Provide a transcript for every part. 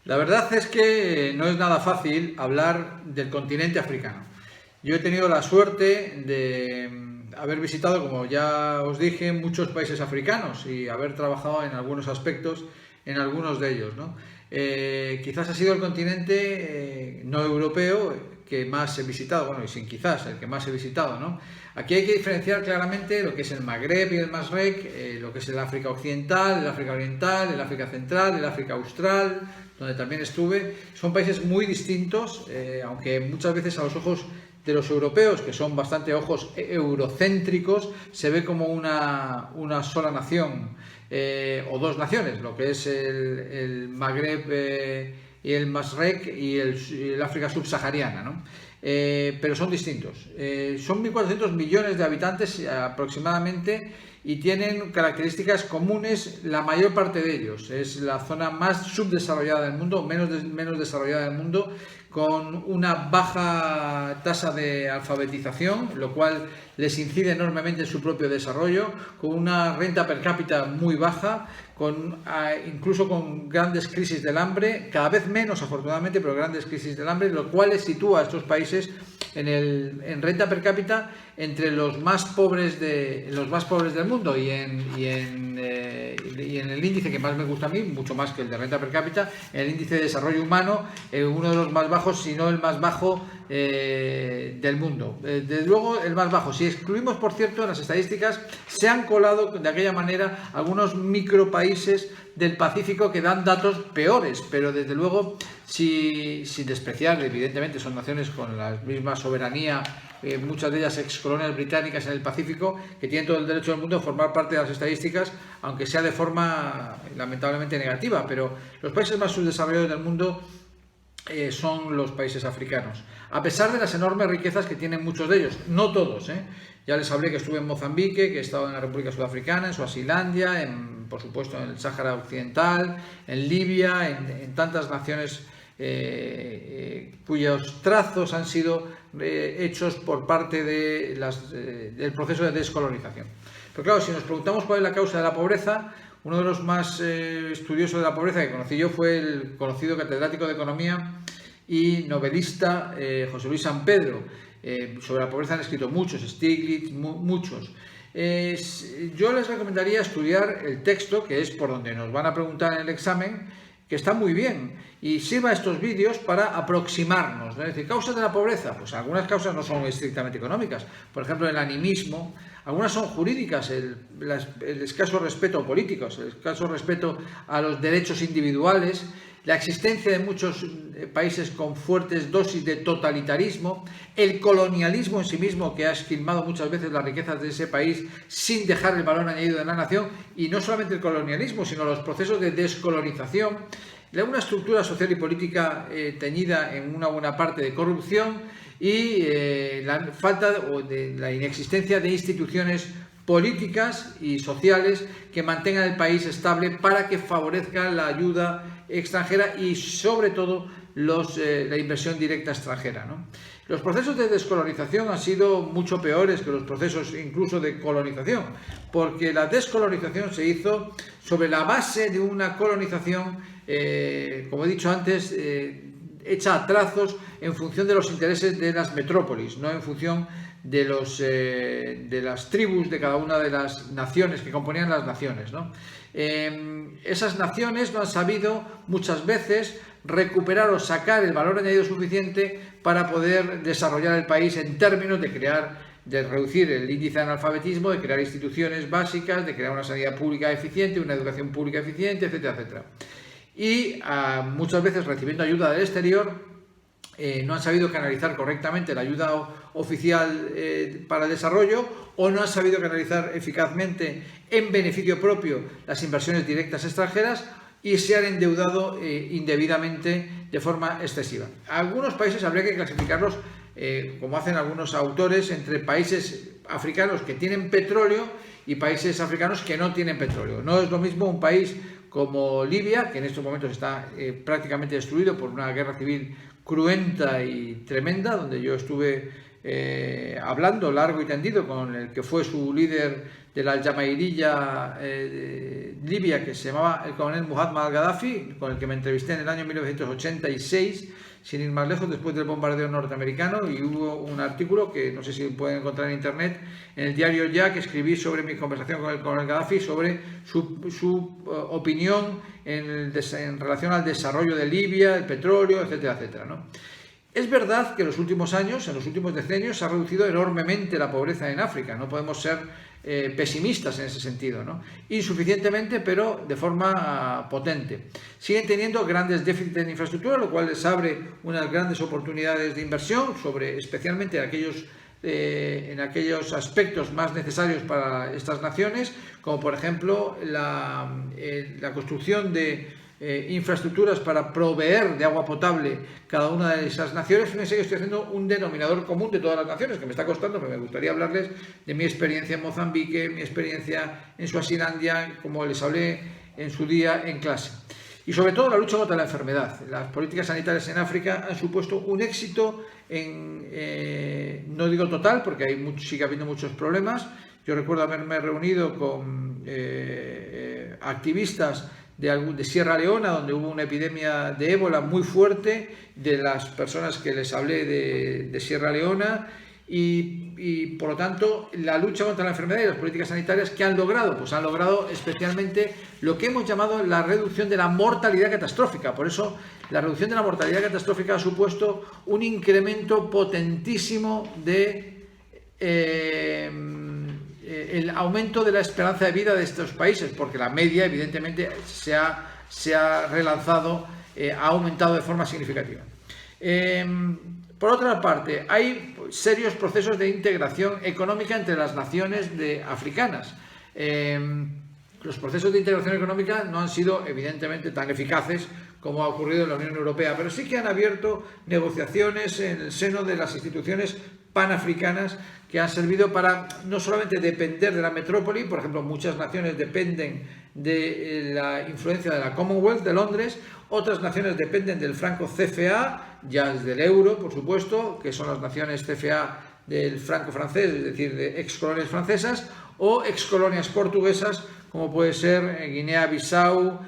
La verdad es que no es nada fácil hablar del continente africano. Yo he tenido la suerte de haber visitado, como ya os dije, muchos países africanos y haber trabajado en algunos aspectos en algunos de ellos, ¿no? Quizás ha sido el continente no europeo que más he visitado, bueno, y sin quizás, el que más he visitado, ¿no? Aquí hay que diferenciar claramente lo que es el Magreb y el Masrek, lo que es el África Occidental, el África Oriental, el África Central, el África Austral, donde también estuve. Son países muy distintos, aunque muchas veces a los ojos de los europeos, que son bastante ojos eurocéntricos, se ve como una sola nación, o dos naciones, lo que es el Magreb y el Masrek y el África subsahariana, ¿no? Pero son distintos. Son 1.400 millones de habitantes aproximadamente y tienen características comunes la mayor parte de ellos. Es la zona más subdesarrollada del mundo, menos desarrollada del mundo, con una baja tasa de alfabetización, lo cual les incide enormemente en su propio desarrollo, con una renta per cápita muy baja, incluso con grandes crisis del hambre, cada vez menos afortunadamente, pero grandes crisis del hambre, lo cual les sitúa a estos países en renta per cápita entre los más pobres del mundo y en el índice que más me gusta a mí, mucho más que el de renta per cápita, el índice de desarrollo humano, uno de los más bajos, si no el más bajo del mundo. Desde luego el más bajo. Si excluimos, por cierto, en las estadísticas se han colado de aquella manera algunos micropaíses del Pacífico que dan datos peores, pero desde luego sin despreciar, evidentemente son naciones con la misma soberanía, muchas de ellas ex colonias británicas en el Pacífico, que tienen todo el derecho del mundo a formar parte de las estadísticas, aunque sea de forma lamentablemente negativa, pero los países más subdesarrollados del mundo son los países africanos, a pesar de las enormes riquezas que tienen muchos de ellos, no todos, Ya les hablé que estuve en Mozambique, que he estado en la República Sudafricana, en Suazilandia, por supuesto en el Sáhara Occidental, en Libia, en tantas naciones cuyos trazos han sido hechos por parte del proceso de descolonización. Pero claro, si nos preguntamos cuál es la causa de la pobreza, uno de los más estudiosos de la pobreza que conocí yo fue el conocido catedrático de Economía y novelista José Luis San Pedro. Sobre la pobreza han escrito muchos, Stiglitz, muchos. Yo les recomendaría estudiar el texto, que es por donde nos van a preguntar en el examen, que está muy bien, y sirva estos vídeos para aproximarnos, ¿no? Es decir, ¿causas de la pobreza? Pues algunas causas no son estrictamente económicas, por ejemplo el animismo, algunas son jurídicas, el escaso respeto a políticos, el escaso respeto a los derechos individuales, la existencia de muchos países con fuertes dosis de totalitarismo, el colonialismo en sí mismo, que ha esquilmado muchas veces las riquezas de ese país sin dejar el valor añadido de la nación, y no solamente el colonialismo, sino los procesos de descolonización, una estructura social y política teñida en una buena parte de corrupción y la falta o de la inexistencia de instituciones políticas y sociales que mantengan el país estable para que favorezcan la ayuda extranjera y sobre todo la inversión directa extranjera, ¿no? Los procesos de descolonización han sido mucho peores que los procesos incluso de colonización, porque la descolonización se hizo sobre la base de una colonización, como he dicho antes, hecha a trazos en función de los intereses de las metrópolis, no en función de las tribus de cada una de las naciones que componían las naciones, ¿no? Esas naciones no han sabido muchas veces recuperar o sacar el valor añadido suficiente para poder desarrollar el país en términos de reducir el índice de analfabetismo, de crear instituciones básicas, de crear una sanidad pública eficiente, una educación pública eficiente, etcétera, etcétera. Y muchas veces recibiendo ayuda del exterior, no han sabido canalizar correctamente la ayuda oficial para el desarrollo, o no han sabido canalizar eficazmente en beneficio propio las inversiones directas extranjeras y se han endeudado indebidamente de forma excesiva. Algunos países habría que clasificarlos, como hacen algunos autores, entre países africanos que tienen petróleo y países africanos que no tienen petróleo. No es lo mismo un país como Libia, que en estos momentos está prácticamente destruido por una guerra civil cruenta y tremenda, donde yo estuve hablando largo y tendido con el que fue su líder de la Al-Jamairiyya Libia, que se llamaba el coronel Muammar al-Gaddafi, con el que me entrevisté en el año 1986, sin ir más lejos, después del bombardeo norteamericano, y hubo un artículo que no sé si pueden encontrar en internet, en el diario Ya, que escribí sobre mi conversación con el coronel Gaddafi, sobre su opinión en relación al desarrollo de Libia, el petróleo, etcétera, etcétera, ¿no? Es verdad que en los últimos años, en los últimos decenios, se ha reducido enormemente la pobreza en África. No podemos ser pesimistas en ese sentido, ¿no? Insuficientemente, pero de forma potente. Siguen teniendo grandes déficits en infraestructura, lo cual les abre unas grandes oportunidades de inversión, especialmente en aquellos aspectos más necesarios para estas naciones, como por ejemplo la construcción de infraestructuras para proveer de agua potable cada una de esas naciones. Fíjense que estoy haciendo un denominador común de todas las naciones, que me está costando, pero me gustaría hablarles de mi experiencia en Mozambique, mi experiencia en Suazilandia, como les hablé en su día en clase. Y sobre todo la lucha contra la enfermedad. Las políticas sanitarias en África han supuesto un éxito, no digo total, porque sigue habiendo muchos problemas. Yo recuerdo haberme reunido con activistas de Sierra Leona, donde hubo una epidemia de ébola muy fuerte, de las personas que les hablé de Sierra Leona, y por lo tanto la lucha contra la enfermedad y las políticas sanitarias que han logrado, pues han logrado especialmente lo que hemos llamado la reducción de la mortalidad catastrófica. Por eso la reducción de la mortalidad catastrófica ha supuesto un incremento potentísimo de el aumento de la esperanza de vida de estos países, porque la media evidentemente se ha relanzado, ha aumentado de forma significativa. Por otra parte, hay serios procesos de integración económica entre las naciones africanas. Los procesos de integración económica no han sido evidentemente tan eficaces como ha ocurrido en la Unión Europea, pero sí que han abierto negociaciones en el seno de las instituciones panafricanas que han servido para no solamente depender de la metrópoli. Por ejemplo, muchas naciones dependen de la influencia de la Commonwealth de Londres, otras naciones dependen del franco CFA, ya del euro, por supuesto, que son las naciones CFA del franco francés, es decir, de excolonias francesas o excolonias portuguesas, como puede ser Guinea-Bissau,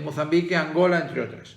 Mozambique, Angola, entre otras.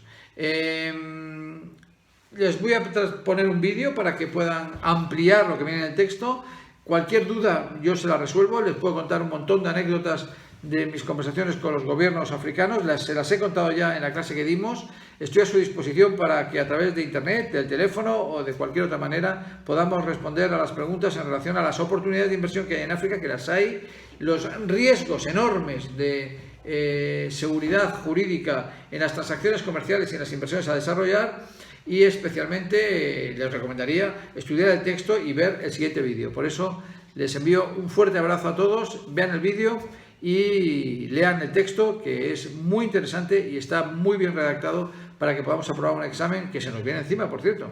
Les voy a poner un vídeo para que puedan ampliar lo que viene en el texto. Cualquier duda yo se la resuelvo, les puedo contar un montón de anécdotas de mis conversaciones con los gobiernos africanos, se las he contado ya en la clase que dimos. Estoy a su disposición para que a través de internet, del teléfono o de cualquier otra manera podamos responder a las preguntas en relación a las oportunidades de inversión que hay en África, que las hay, los riesgos enormes de seguridad jurídica en las transacciones comerciales y en las inversiones a desarrollar, y especialmente les recomendaría estudiar el texto y ver el siguiente vídeo. Por eso les envío un fuerte abrazo a todos, vean el vídeo y lean el texto, que es muy interesante y está muy bien redactado para que podamos aprobar un examen que se nos viene encima, por cierto.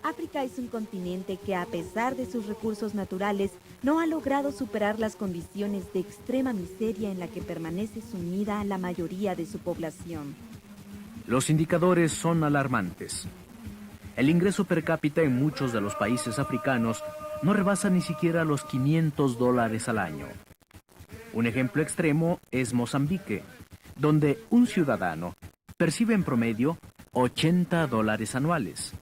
África es un continente que, a pesar de sus recursos naturales, no ha logrado superar las condiciones de extrema miseria en la que permanece sumida la mayoría de su población. Los indicadores son alarmantes. El ingreso per cápita en muchos de los países africanos no rebasa ni siquiera los $500 al año. Un ejemplo extremo es Mozambique, donde un ciudadano percibe en promedio $80 anuales.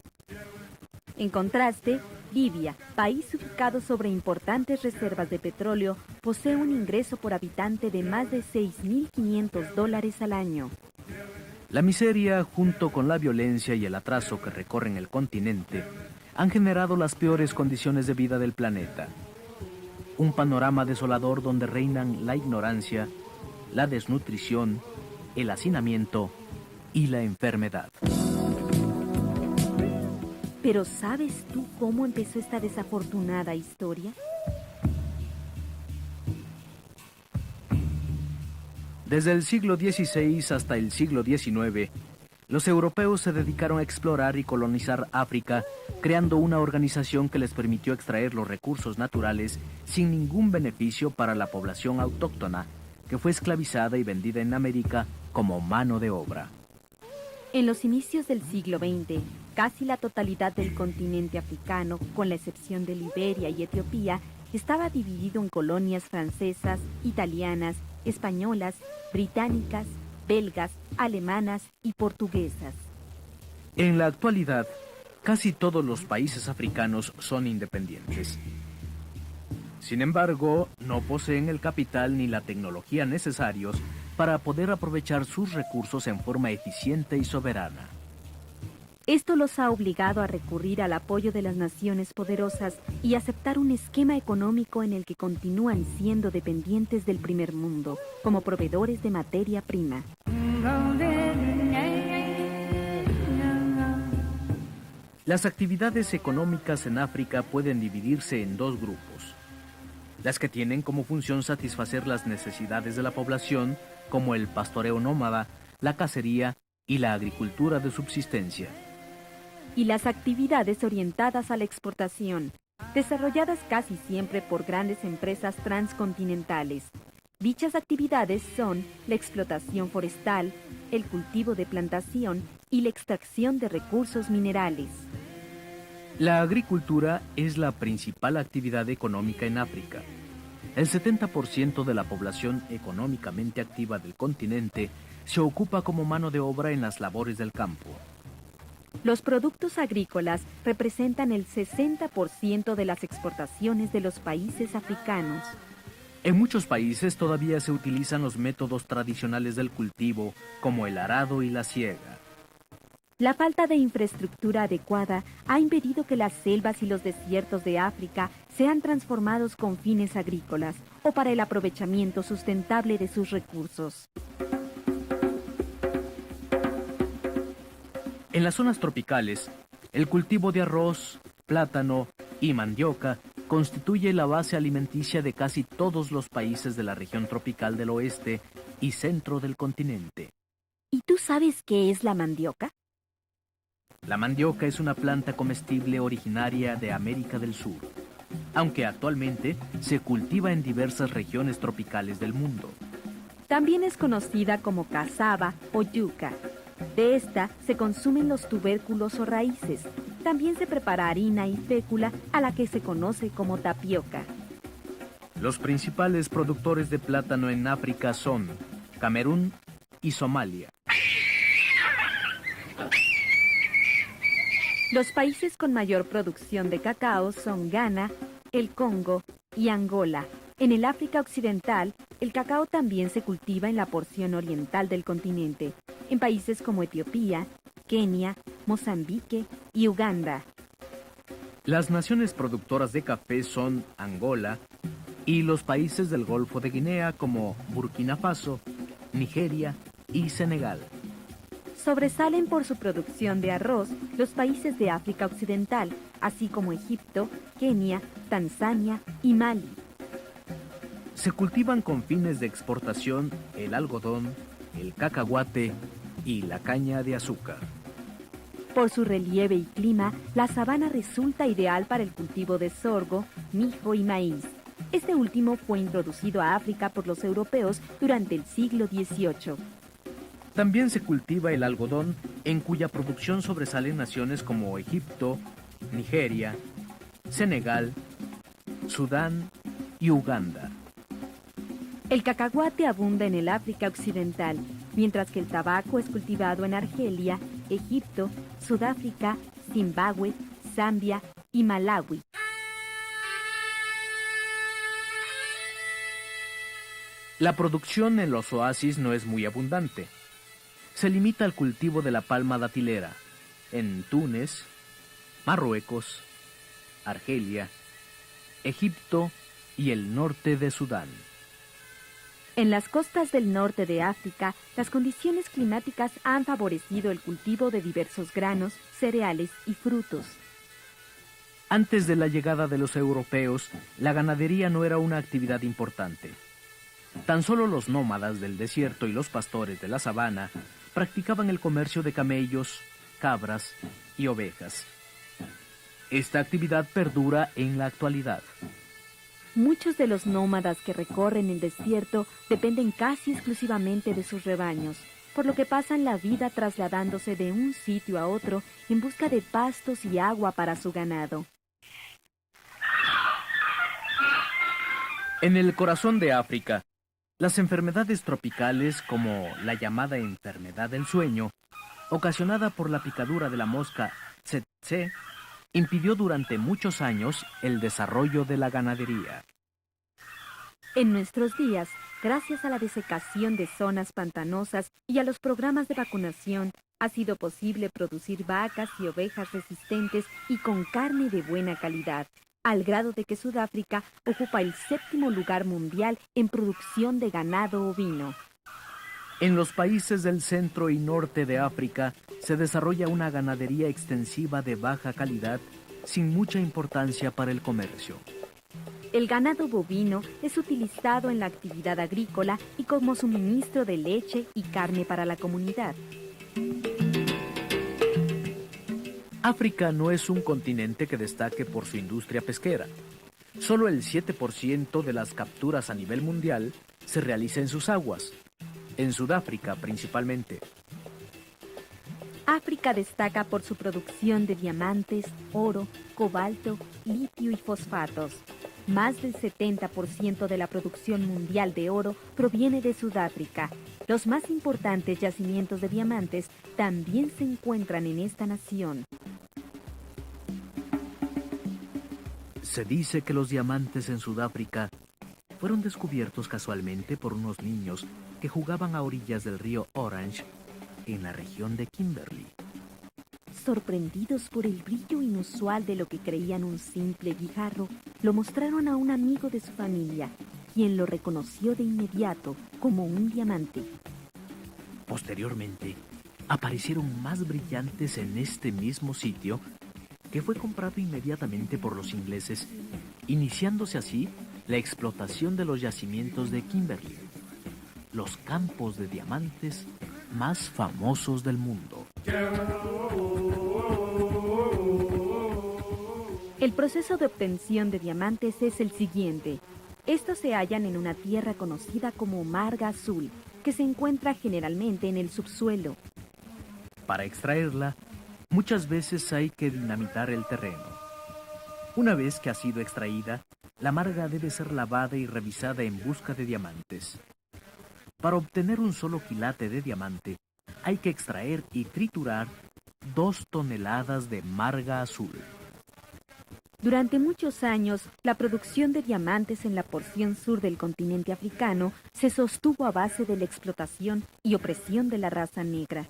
En contraste, Libia, país ubicado sobre importantes reservas de petróleo, posee un ingreso por habitante de más de $6.500 al año. La miseria, junto con la violencia y el atraso que recorren el continente, han generado las peores condiciones de vida del planeta. Un panorama desolador donde reinan la ignorancia, la desnutrición, el hacinamiento y la enfermedad. Pero ¿sabes tú cómo empezó esta desafortunada historia? Desde el siglo XVI hasta el siglo XIX, los europeos se dedicaron a explorar y colonizar África, creando una organización que les permitió extraer los recursos naturales sin ningún beneficio para la población autóctona, que fue esclavizada y vendida en América como mano de obra. En los inicios del siglo XX, casi la totalidad del continente africano, con la excepción de Liberia y Etiopía, estaba dividido en colonias francesas, italianas, españolas, británicas, belgas, alemanas y portuguesas. En la actualidad, casi todos los países africanos son independientes. Sin embargo, no poseen el capital ni la tecnología necesarios para poder aprovechar sus recursos en forma eficiente y soberana. Esto los ha obligado a recurrir al apoyo de las naciones poderosas y aceptar un esquema económico en el que continúan siendo dependientes del primer mundo, como proveedores de materia prima. Las actividades económicas en África pueden dividirse en dos grupos. Las que tienen como función satisfacer las necesidades de la población, como el pastoreo nómada, la cacería y la agricultura de subsistencia. Y las actividades orientadas a la exportación, desarrolladas casi siempre por grandes empresas transcontinentales. Dichas actividades son la explotación forestal, el cultivo de plantación y la extracción de recursos minerales. La agricultura es la principal actividad económica en África. El 70% de la población económicamente activa del continente se ocupa como mano de obra en las labores del campo. Los productos agrícolas representan el 60% de las exportaciones de los países africanos. En muchos países todavía se utilizan los métodos tradicionales del cultivo, como el arado y la siega. La falta de infraestructura adecuada ha impedido que las selvas y los desiertos de África sean transformados con fines agrícolas o para el aprovechamiento sustentable de sus recursos. En las zonas tropicales, el cultivo de arroz, plátano y mandioca constituye la base alimenticia de casi todos los países de la región tropical del oeste y centro del continente. ¿Y tú sabes qué es la mandioca? La mandioca es una planta comestible originaria de América del Sur, aunque actualmente se cultiva en diversas regiones tropicales del mundo. También es conocida como cazaba o yuca. De esta se consumen los tubérculos o raíces. También se prepara harina y fécula, a la que se conoce como tapioca. Los principales productores de plátano en África son Camerún y Somalia. Los países con mayor producción de cacao son Ghana, el Congo y Angola. En el África Occidental, el cacao también se cultiva en la porción oriental del continente, en países como Etiopía, Kenia, Mozambique y Uganda. Las naciones productoras de café son Angola y los países del Golfo de Guinea como Burkina Faso, Nigeria y Senegal. Sobresalen por su producción de arroz los países de África Occidental, así como Egipto, Kenia, Tanzania y Mali. Se cultivan con fines de exportación el algodón, el cacahuate y la caña de azúcar. Por su relieve y clima, la sabana resulta ideal para el cultivo de sorgo, mijo y maíz. Este último fue introducido a África por los europeos durante el siglo XVIII. También se cultiva el algodón, en cuya producción sobresalen naciones como Egipto, Nigeria, Senegal, Sudán y Uganda. El cacahuate abunda en el África Occidental, mientras que el tabaco es cultivado en Argelia, Egipto, Sudáfrica, Zimbabue, Zambia y Malawi. La producción en los oasis no es muy abundante. Se limita al cultivo de la palma datilera en Túnez, Marruecos, Argelia, Egipto y el norte de Sudán. En las costas del norte de África, las condiciones climáticas han favorecido el cultivo de diversos granos, cereales y frutos. Antes de la llegada de los europeos, la ganadería no era una actividad importante. Tan solo los nómadas del desierto y los pastores de la sabana practicaban el comercio de camellos, cabras y ovejas. Esta actividad perdura en la actualidad. Muchos de los nómadas que recorren el desierto dependen casi exclusivamente de sus rebaños, por lo que pasan la vida trasladándose de un sitio a otro en busca de pastos y agua para su ganado. En el corazón de África, las enfermedades tropicales, como la llamada enfermedad del sueño, ocasionada por la picadura de la mosca tsetse, impidió durante muchos años el desarrollo de la ganadería. En nuestros días, gracias a la desecación de zonas pantanosas y a los programas de vacunación, ha sido posible producir vacas y ovejas resistentes y con carne de buena calidad, al grado de que Sudáfrica ocupa el 7º lugar mundial en producción de ganado ovino. En los países del centro y norte de África se desarrolla una ganadería extensiva de baja calidad sin mucha importancia para el comercio. El ganado bovino es utilizado en la actividad agrícola y como suministro de leche y carne para la comunidad. África no es un continente que destaque por su industria pesquera. Solo el 7% de las capturas a nivel mundial se realiza en sus aguas, en Sudáfrica principalmente. África destaca por su producción de diamantes, oro, cobalto, litio y fosfatos. Más del 70% de la producción mundial de oro proviene de Sudáfrica. Los más importantes yacimientos de diamantes también se encuentran en esta nación. Se dice que los diamantes en Sudáfrica fueron descubiertos casualmente por unos niños que jugaban a orillas del río Orange, en la región de Kimberley. Sorprendidos por el brillo inusual de lo que creían un simple guijarro, lo mostraron a un amigo de su familia, quien lo reconoció de inmediato como un diamante. Posteriormente, aparecieron más brillantes en este mismo sitio, que fue comprado inmediatamente por los ingleses, iniciándose así la explotación de los yacimientos de Kimberley, los campos de diamantes más famosos del mundo. El proceso de obtención de diamantes es el siguiente. Estos se hallan en una tierra conocida como marga azul, que se encuentra generalmente en el subsuelo. Para extraerla, muchas veces hay que dinamitar el terreno. Una vez que ha sido extraída, la marga debe ser lavada y revisada en busca de diamantes. Para obtener un solo quilate de diamante, hay que extraer y triturar 2 toneladas de marga azul. Durante muchos años, la producción de diamantes en la porción sur del continente africano se sostuvo a base de la explotación y opresión de la raza negra.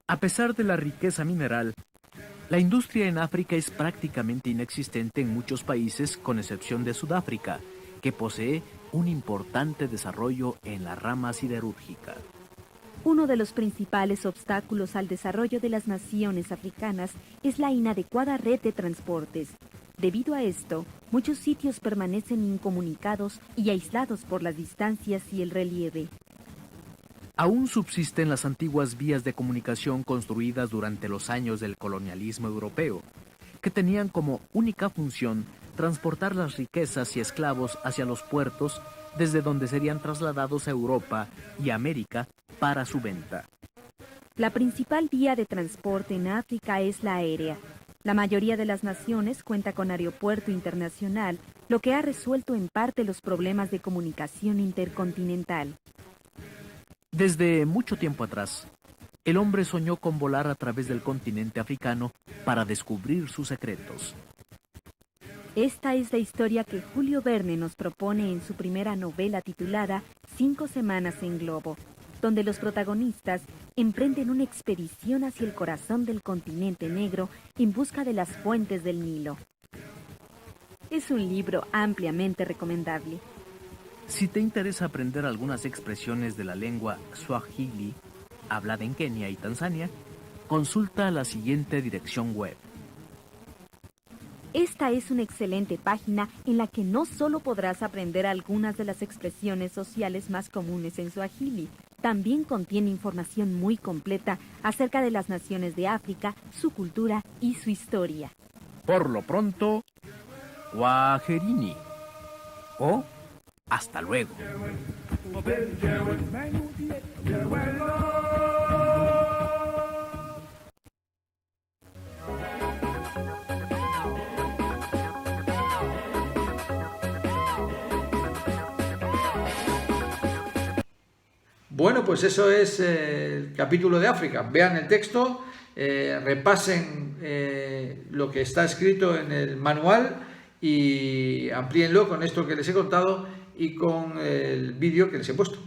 A pesar de la riqueza mineral, la industria en África es prácticamente inexistente en muchos países, con excepción de Sudáfrica, que posee un importante desarrollo en la rama siderúrgica. Uno de los principales obstáculos al desarrollo de las naciones africanas es la inadecuada red de transportes. Debido a esto, muchos sitios permanecen incomunicados y aislados por las distancias y el relieve. Aún subsisten las antiguas vías de comunicación construidas durante los años del colonialismo europeo, que tenían como única función transportar las riquezas y esclavos hacia los puertos, desde donde serían trasladados a Europa y América para su venta. La principal vía de transporte en África es la aérea. La mayoría de las naciones cuenta con aeropuerto internacional, lo que ha resuelto en parte los problemas de comunicación intercontinental. Desde mucho tiempo atrás, el hombre soñó con volar a través del continente africano para descubrir sus secretos. Esta es la historia que Julio Verne nos propone en su primera novela titulada 5 semanas en globo, donde los protagonistas emprenden una expedición hacia el corazón del continente negro en busca de las fuentes del Nilo. Es un libro ampliamente recomendable. Si te interesa aprender algunas expresiones de la lengua Swahili, hablada en Kenia y Tanzania, consulta la siguiente dirección web. Esta es una excelente página en la que no solo podrás aprender algunas de las expresiones sociales más comunes en Swahili, también contiene información muy completa acerca de las naciones de África, su cultura y su historia. Por lo pronto, Kwaherini o hasta luego. Bueno, pues eso es el capítulo de África. Vean el texto, repasen lo que está escrito en el manual y amplíenlo con esto que les he contado y con el vídeo que les he puesto.